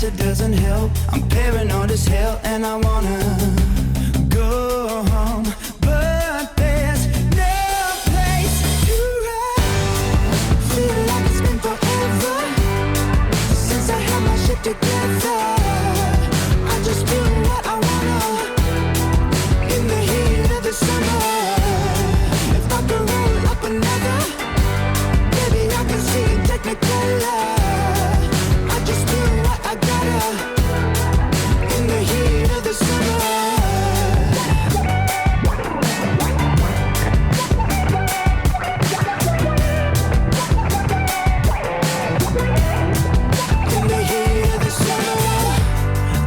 acid doesn't help. I'm paranoid as hell and I wanna go home, but there's no place to run. Feel like it's been forever since I had my shit together. I just do what I wanna in the heat of the summer. If I could roll up another, baby I can see it technicolor. I just do what I gotta in the heat of the summer. In the heat of the summer,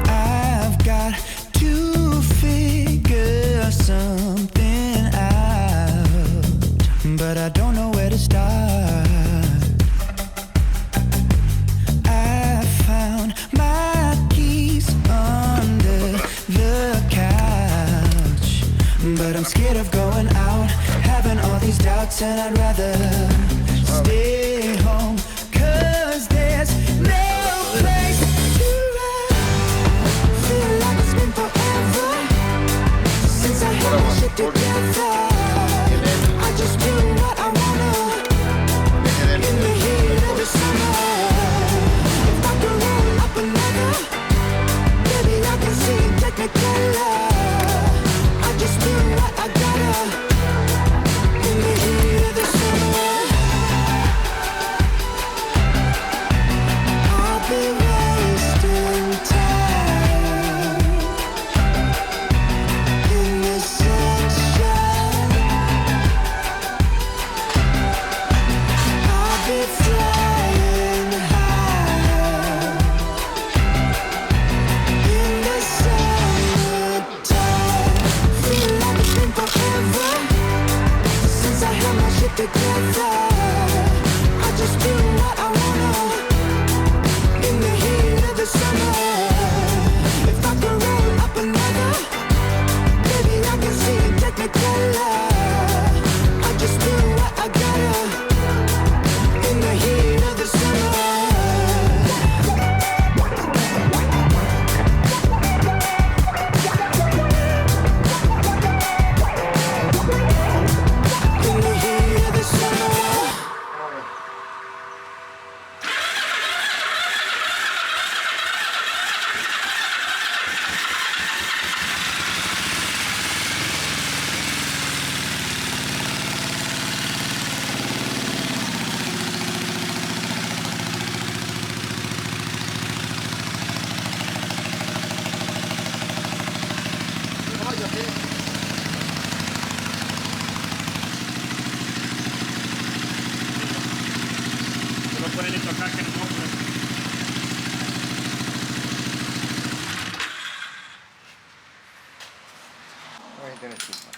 I've got to figure something out, but I don't know where to start. I found my keys under the couch, but I'm scared of going out, having all these doubts, and I'd rather stay home, 'cause there's no place to run. Feel like it's been forever since I had my shit together. I just do what I wanna in the heat of the summer. If I could roll up another, baby I can see it technicolor. I just do what I gotta in the heat of the summer. I'll be wasting time in the sunshine. I'll be flying high in the summertime. Feel like it's been forever since I had my shit together. I just do what I wanna in the heat of the summer. If I could roll up another, baby I can see it technicolor. I just do what I gotta in the heat of the summer. In the heat of the summer. No pueden ni tocar que no pues. Ahí tienes chispa.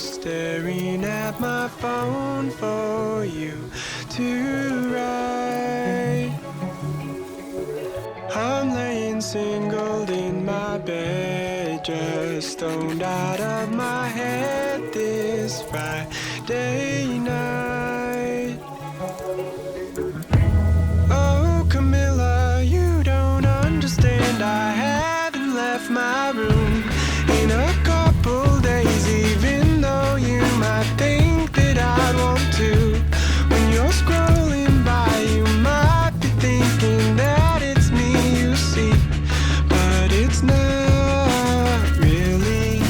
Staring at my phone for you to write. I'm laying singled in my bed, just stoned out of my head this Friday night. Oh, Camilla, you don't understand. I haven't left my room in a couple days, even though you might think that I'd want to. When you're scrolling by, you might be thinking that it's me you see, but it's not really.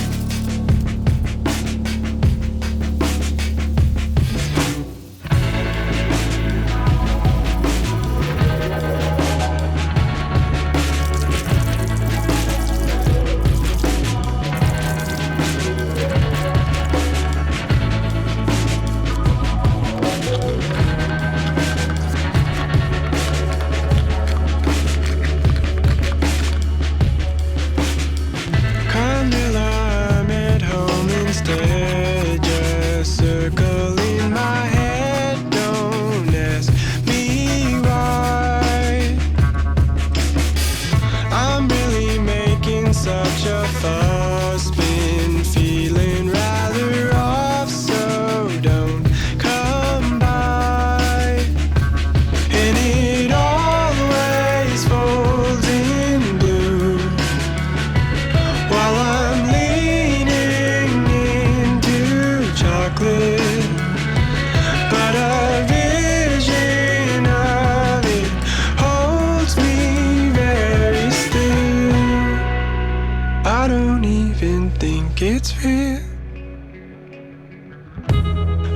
think it's real.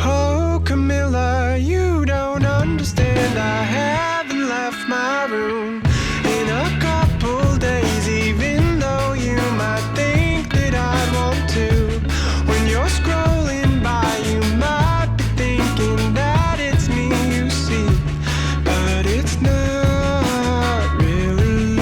Oh, Camilla, you don't understand. I haven't left my room in a couple days, even though you might think that I'd want to. When you're scrolling by, you might be thinking that it's me you see, but it's not really.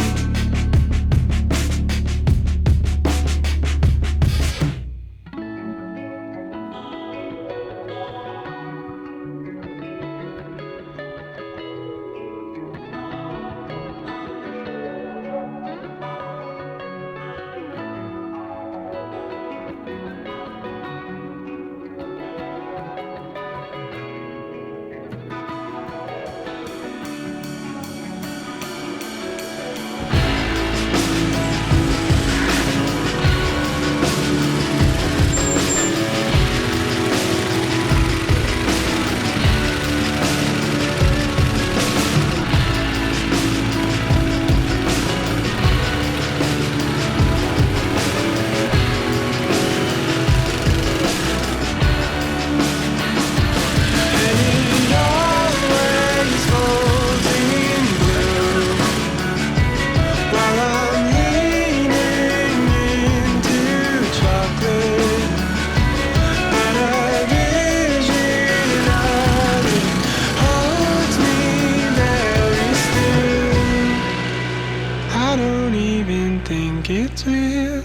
I don't even think it's real.